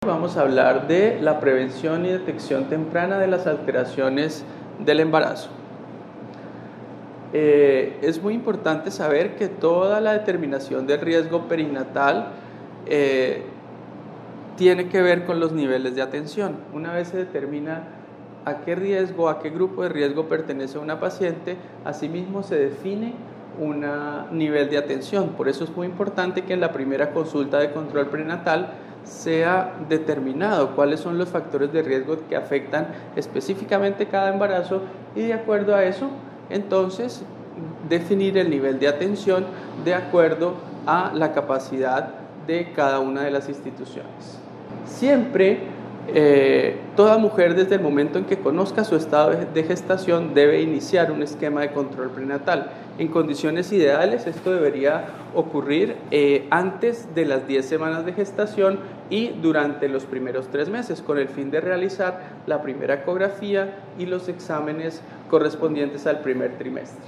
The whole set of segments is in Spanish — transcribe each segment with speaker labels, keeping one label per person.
Speaker 1: Vamos a hablar de la prevención y detección temprana de las alteraciones del embarazo. Es muy importante saber que toda la determinación del riesgo perinatal tiene que ver con los niveles de atención. Una vez se determina a qué riesgo, a qué grupo de riesgo pertenece una paciente, asimismo se define un nivel de atención. Por eso es muy importante que en la primera consulta de control prenatal sea determinado cuáles son los factores de riesgo que afectan específicamente cada embarazo y de acuerdo a eso, entonces, definir el nivel de atención de acuerdo a la capacidad de cada una de las instituciones. Siempre, toda mujer desde el momento en que conozca su estado de gestación debe iniciar un esquema de control prenatal. En condiciones ideales esto debería ocurrir antes de las 10 semanas de gestación y durante los primeros 3 meses con el fin de realizar la primera ecografía y los exámenes correspondientes al primer trimestre.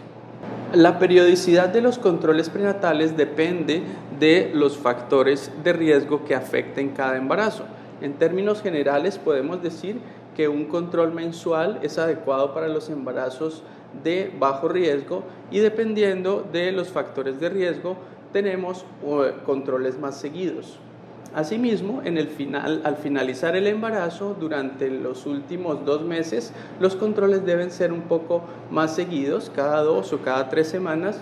Speaker 1: La periodicidad de los controles prenatales depende de los factores de riesgo que afecten cada embarazo. En términos generales podemos decir que un control mensual es adecuado para los embarazos de bajo riesgo y dependiendo de los factores de riesgo tenemos controles más seguidos. Asimismo, al finalizar el embarazo, durante los últimos 2 meses, los controles deben ser un poco más seguidos, cada 2 o cada 3 semanas,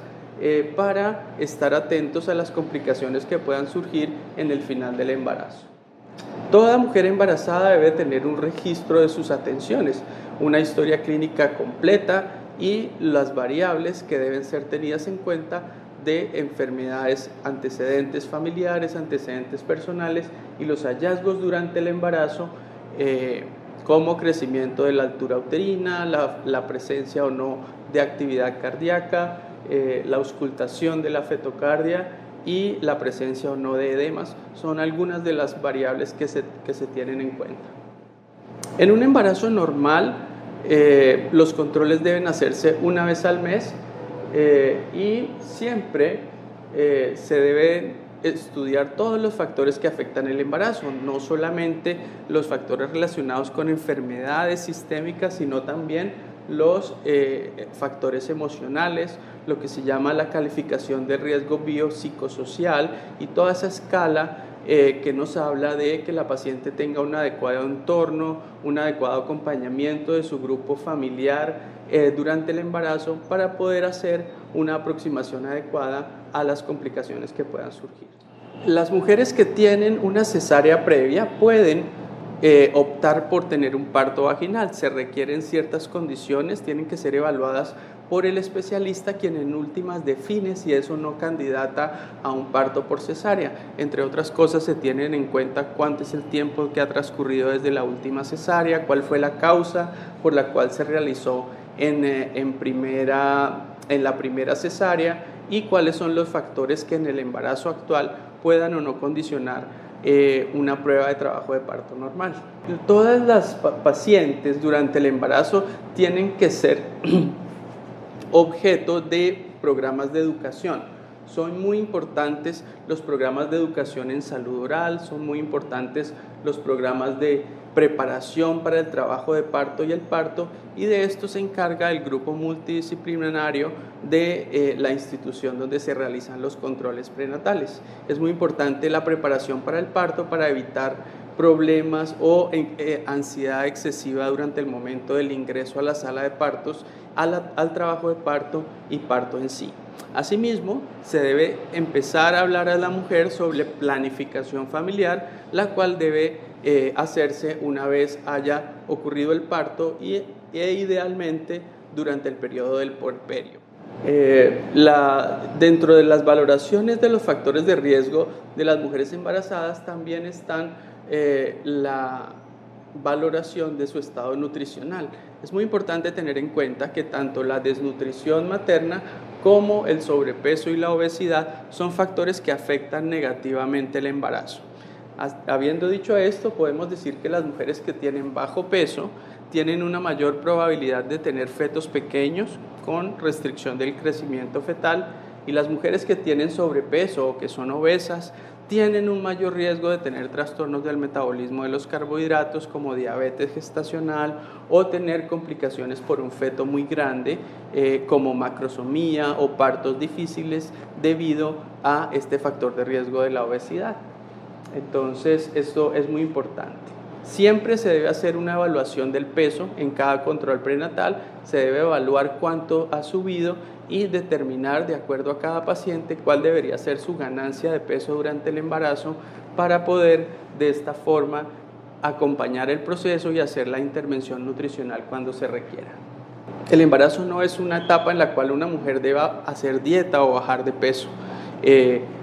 Speaker 1: para estar atentos a las complicaciones que puedan surgir en el final del embarazo. Toda mujer embarazada debe tener un registro de sus atenciones, una historia clínica completa y las variables que deben ser tenidas en cuenta de enfermedades, antecedentes familiares, antecedentes personales y los hallazgos durante el embarazo, como crecimiento de la altura uterina, la presencia o no de actividad cardíaca, la auscultación de la fetocardia y la presencia o no de edemas, son algunas de las variables que se tienen en cuenta. En un embarazo normal, los controles deben hacerse una vez al mes y siempre se deben estudiar todos los factores que afectan el embarazo, no solamente los factores relacionados con enfermedades sistémicas, sino también los factores emocionales, lo que se llama la calificación de riesgo biopsicosocial y toda esa escala que nos habla de que la paciente tenga un adecuado entorno, un adecuado acompañamiento de su grupo familiar durante el embarazo para poder hacer una aproximación adecuada a las complicaciones que puedan surgir. Las mujeres que tienen una cesárea previa pueden optar por tener un parto vaginal. Se requieren ciertas condiciones, tienen que ser evaluadas por el especialista, quien en últimas define si es o no candidata a un parto por cesárea. Entre otras cosas, se tienen en cuenta cuánto es el tiempo que ha transcurrido desde la última cesárea, cuál fue la causa por la cual se realizó en la primera cesárea y cuáles son los factores que en el embarazo actual puedan o no condicionar una prueba de trabajo de parto normal. Todas las pacientes durante el embarazo tienen que ser objeto de programas de educación. Son muy importantes los programas de educación en salud oral, son muy importantes los programas de preparación para el trabajo de parto y el parto, y de esto se encarga el grupo multidisciplinario de la institución donde se realizan los controles prenatales. Es muy importante la preparación para el parto para evitar problemas o ansiedad excesiva durante el momento del ingreso a la sala de partos, al trabajo de parto y parto en sí. Asimismo, se debe empezar a hablar a la mujer sobre planificación familiar, la cual debe hacerse una vez haya ocurrido el parto e idealmente durante el periodo del puerperio. Dentro de las valoraciones de los factores de riesgo de las mujeres embarazadas también están la valoración de su estado nutricional. Es muy importante tener en cuenta que tanto la desnutrición materna como el sobrepeso y la obesidad son factores que afectan negativamente el embarazo. Habiendo dicho esto, podemos decir que las mujeres que tienen bajo peso tienen una mayor probabilidad de tener fetos pequeños con restricción del crecimiento fetal, y las mujeres que tienen sobrepeso o que son obesas tienen un mayor riesgo de tener trastornos del metabolismo de los carbohidratos como diabetes gestacional o tener complicaciones por un feto muy grande como macrosomía o partos difíciles debido a este factor de riesgo de la obesidad. Entonces, esto es muy importante. Siempre se debe hacer una evaluación del peso en cada control prenatal, se debe evaluar cuánto ha subido y determinar de acuerdo a cada paciente cuál debería ser su ganancia de peso durante el embarazo para poder de esta forma acompañar el proceso y hacer la intervención nutricional cuando se requiera. El embarazo no es una etapa en la cual una mujer deba hacer dieta o bajar de peso.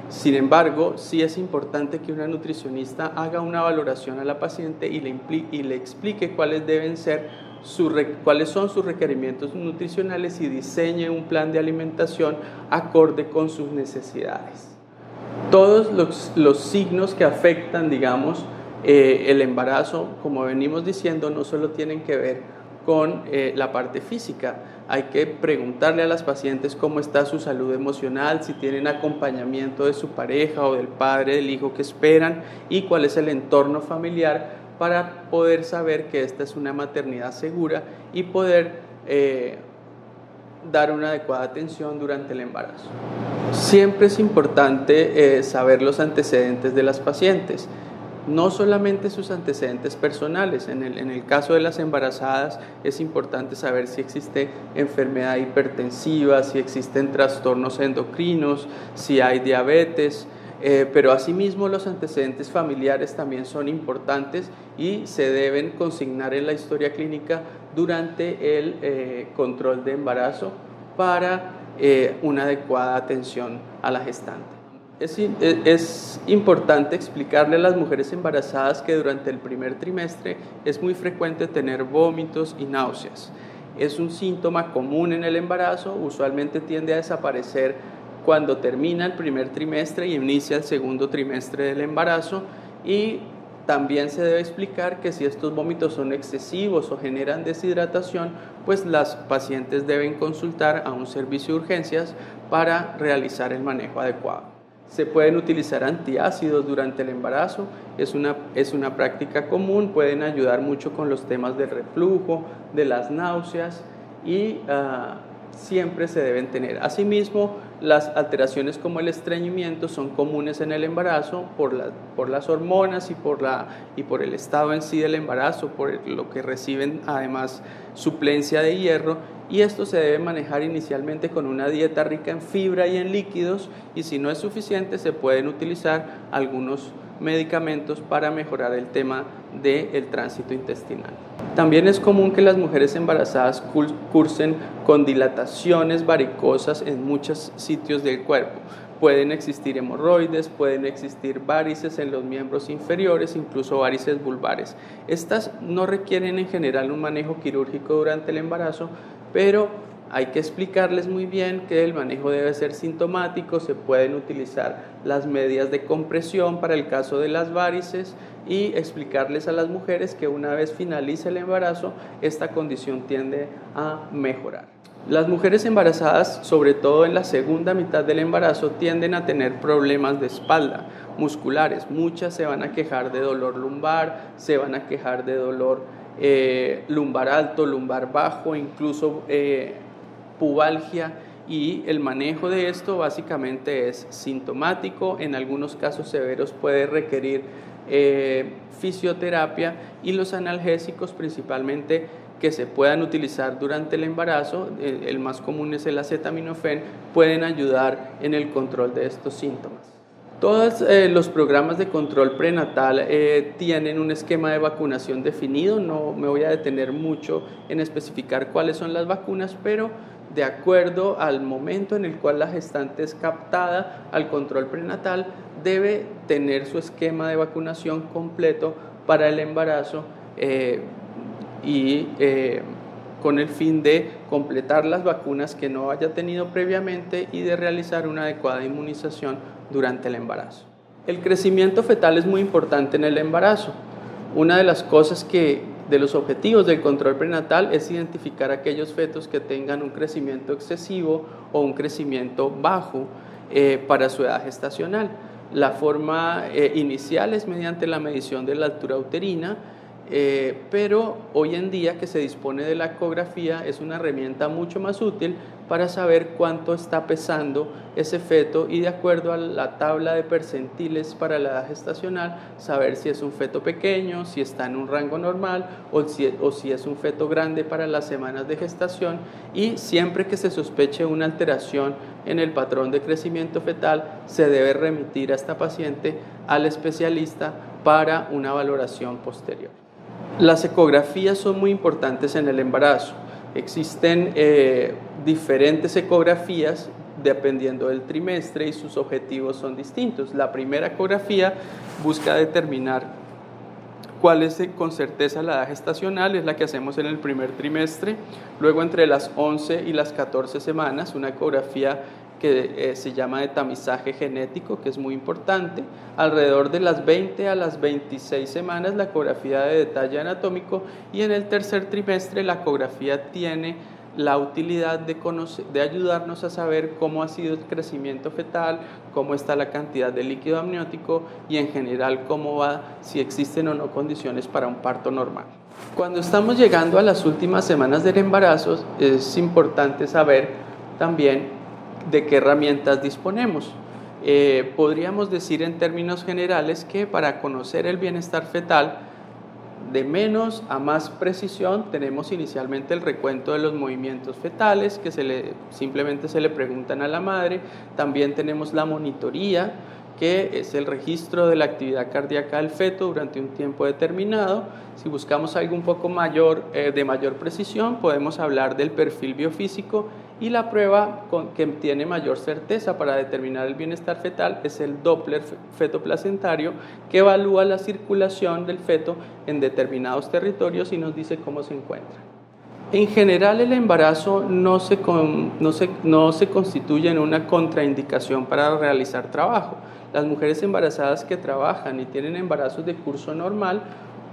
Speaker 1: Sin embargo, sí es importante que una nutricionista haga una valoración a la paciente y le explique cuáles son sus requerimientos nutricionales y diseñe un plan de alimentación acorde con sus necesidades. Todos los signos que afectan, digamos, el embarazo, como venimos diciendo, no solo tienen que ver con la parte física. Hay que preguntarle a las pacientes cómo está su salud emocional, si tienen acompañamiento de su pareja o del padre del hijo que esperan y cuál es el entorno familiar para poder saber que esta es una maternidad segura y poder dar una adecuada atención durante el embarazo. Siempre es importante saber los antecedentes de las pacientes. No solamente sus antecedentes personales, en el caso de las embarazadas es importante saber si existe enfermedad hipertensiva, si existen trastornos endocrinos, si hay diabetes, pero asimismo los antecedentes familiares también son importantes y se deben consignar en la historia clínica durante el control de embarazo para una adecuada atención a la gestante. Es importante explicarle a las mujeres embarazadas que durante el primer trimestre es muy frecuente tener vómitos y náuseas. Es un síntoma común en el embarazo, usualmente tiende a desaparecer cuando termina el primer trimestre y inicia el segundo trimestre del embarazo, y también se debe explicar que si estos vómitos son excesivos o generan deshidratación, pues las pacientes deben consultar a un servicio de urgencias para realizar el manejo adecuado. Se pueden utilizar antiácidos durante el embarazo, es una práctica común, pueden ayudar mucho con los temas del reflujo, de las náuseas y siempre se deben tener. Asimismo, las alteraciones como el estreñimiento son comunes en el embarazo por las hormonas y por el estado en sí del embarazo, por lo que reciben además suplencia de hierro, y esto se debe manejar inicialmente con una dieta rica en fibra y en líquidos, y si no es suficiente se pueden utilizar algunos medicamentos para mejorar el tema del tránsito intestinal. También es común que las mujeres embarazadas cursen con dilataciones varicosas en muchos sitios del cuerpo. Pueden existir hemorroides, pueden existir varices en los miembros inferiores, incluso varices vulvares. Estas no requieren en general un manejo quirúrgico durante el embarazo, pero hay que explicarles muy bien que el manejo debe ser sintomático, se pueden utilizar las medias de compresión para el caso de las varices y explicarles a las mujeres que una vez finalice el embarazo, esta condición tiende a mejorar. Las mujeres embarazadas, sobre todo en la segunda mitad del embarazo, tienden a tener problemas de espalda musculares. Muchas se van a quejar de dolor lumbar, se van a quejar de dolor lumbar alto, lumbar bajo, incluso pubalgia, y el manejo de esto básicamente es sintomático. En algunos casos severos puede requerir fisioterapia, y los analgésicos principalmente que se puedan utilizar durante el embarazo, el más común es el acetaminofén, pueden ayudar en el control de estos síntomas. Todos los programas de control prenatal tienen un esquema de vacunación definido. No me voy a detener mucho en especificar cuáles son las vacunas, pero de acuerdo al momento en el cual la gestante es captada al control prenatal, debe tener su esquema de vacunación completo para el embarazo con el fin de completar las vacunas que no haya tenido previamente y de realizar una adecuada inmunización durante el embarazo. El crecimiento fetal es muy importante en el embarazo. Una de las cosas de los objetivos del control prenatal es identificar aquellos fetos que tengan un crecimiento excesivo o un crecimiento bajo para su edad gestacional. La forma inicial es mediante la medición de la altura uterina, pero hoy en día que se dispone de la ecografía es una herramienta mucho más útil para saber cuánto está pesando ese feto y de acuerdo a la tabla de percentiles para la edad gestacional saber si es un feto pequeño, si está en un rango normal o si es un feto grande para las semanas de gestación, y siempre que se sospeche una alteración en el patrón de crecimiento fetal se debe remitir a esta paciente al especialista para una valoración posterior. Las ecografías son muy importantes en el embarazo. Existen diferentes ecografías dependiendo del trimestre y sus objetivos son distintos. La primera ecografía busca determinar cuál es con certeza la edad gestacional, es la que hacemos en el primer trimestre. Luego entre las 11 y las 14 semanas, una ecografía que se llama de tamizaje genético, que es muy importante. Alrededor de las 20 a las 26 semanas la ecografía de detalle anatómico, y en el tercer trimestre la ecografía tiene la utilidad de ayudarnos a saber cómo ha sido el crecimiento fetal, cómo está la cantidad de líquido amniótico y en general cómo va, si existen o no condiciones para un parto normal. Cuando estamos llegando a las últimas semanas del embarazo es importante saber también de qué herramientas disponemos. Podríamos decir en términos generales que para conocer el bienestar fetal, de menos a más precisión, tenemos inicialmente el recuento de los movimientos fetales, que simplemente se le preguntan a la madre. También tenemos la monitoría, que es el registro de la actividad cardíaca del feto durante un tiempo determinado. Si buscamos algo un poco de mayor precisión, podemos hablar del perfil biofísico, y la prueba que tiene mayor certeza para determinar el bienestar fetal es el Doppler fetoplacentario, que evalúa la circulación del feto en determinados territorios y nos dice cómo se encuentra. En general, el embarazo no se constituye en una contraindicación para realizar trabajo. Las mujeres embarazadas que trabajan y tienen embarazos de curso normal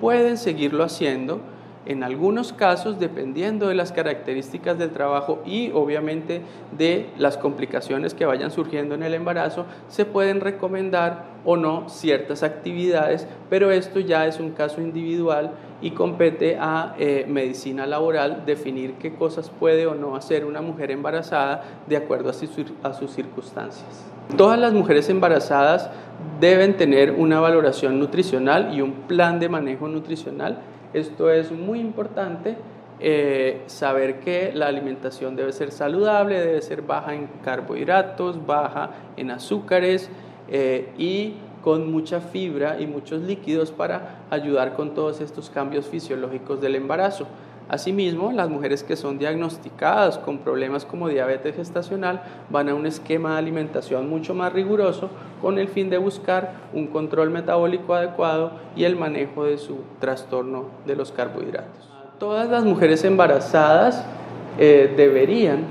Speaker 1: pueden seguirlo haciendo. En algunos casos, dependiendo de las características del trabajo y obviamente de las complicaciones que vayan surgiendo en el embarazo, se pueden recomendar o no ciertas actividades, pero esto ya es un caso individual y compete a medicina laboral definir qué cosas puede o no hacer una mujer embarazada de acuerdo a sus circunstancias. Todas las mujeres embarazadas deben tener una valoración nutricional y un plan de manejo nutricional. Esto es muy importante, saber que la alimentación debe ser saludable, debe ser baja en carbohidratos, baja en azúcares y con mucha fibra y muchos líquidos para ayudar con todos estos cambios fisiológicos del embarazo. Asimismo, las mujeres que son diagnosticadas con problemas como diabetes gestacional van a un esquema de alimentación mucho más riguroso con el fin de buscar un control metabólico adecuado y el manejo de su trastorno de los carbohidratos. Todas las mujeres embarazadas deberían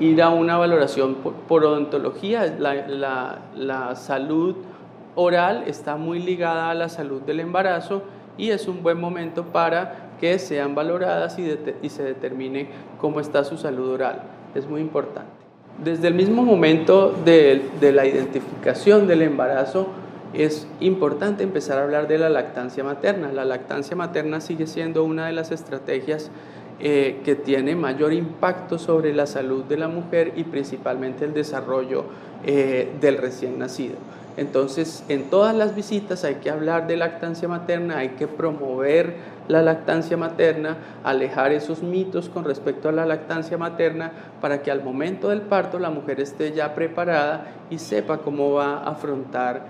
Speaker 1: ir a una valoración por odontología. La salud oral está muy ligada a la salud del embarazo y es un buen momento para que sean valoradas y se determine cómo está su salud oral. Es muy importante. Desde el mismo momento de la identificación del embarazo, es importante empezar a hablar de la lactancia materna. La lactancia materna sigue siendo una de las estrategias que tiene mayor impacto sobre la salud de la mujer y principalmente el desarrollo del recién nacido. Entonces, en todas las visitas hay que hablar de lactancia materna, hay que promover la lactancia materna, alejar esos mitos con respecto a la lactancia materna para que al momento del parto la mujer esté ya preparada y sepa cómo va a afrontar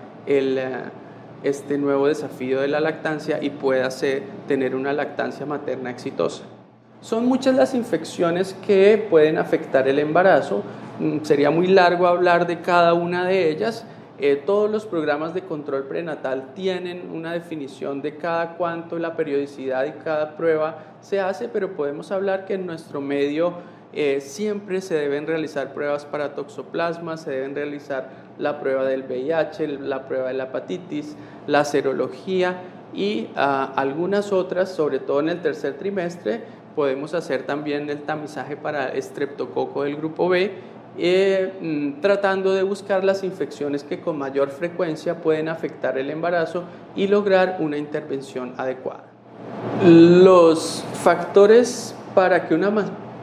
Speaker 1: este nuevo desafío de la lactancia y pueda tener una lactancia materna exitosa. Son muchas las infecciones que pueden afectar el embarazo. Sería muy largo hablar de cada una de ellas. Todos los programas de control prenatal tienen una definición de cada cuánto, la periodicidad y cada prueba se hace, pero podemos hablar que en nuestro medio siempre se deben realizar pruebas para toxoplasma, se deben realizar la prueba del VIH, la prueba de la hepatitis, la serología y algunas otras, sobre todo en el tercer trimestre, podemos hacer también el tamizaje para estreptococo del grupo B tratando de buscar las infecciones que con mayor frecuencia pueden afectar el embarazo y lograr una intervención adecuada. Los factores para que una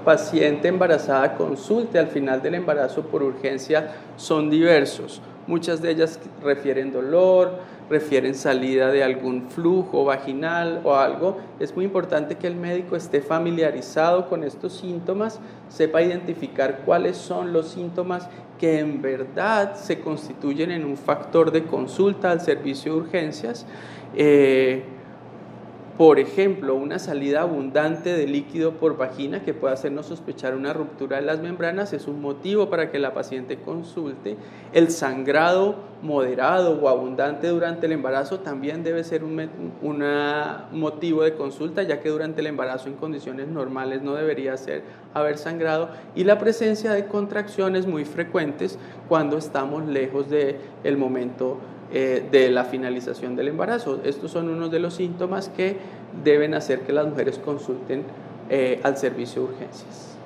Speaker 1: paciente embarazada consulte al final del embarazo por urgencia son diversos. Muchas de ellas refieren dolor, refieren salida de algún flujo vaginal o algo. Es muy importante que el médico esté familiarizado con estos síntomas, sepa identificar cuáles son los síntomas que en verdad se constituyen en un factor de consulta al servicio de urgencias. Por ejemplo, una salida abundante de líquido por vagina que puede hacernos sospechar una ruptura de las membranas es un motivo para que la paciente consulte. El sangrado moderado o abundante durante el embarazo también debe ser un motivo de consulta, ya que durante el embarazo en condiciones normales no debería haber sangrado. Y la presencia de contracciones muy frecuentes cuando estamos lejos del momento de la finalización del embarazo. Estos son unos de los síntomas que deben hacer que las mujeres consulten al servicio de urgencias.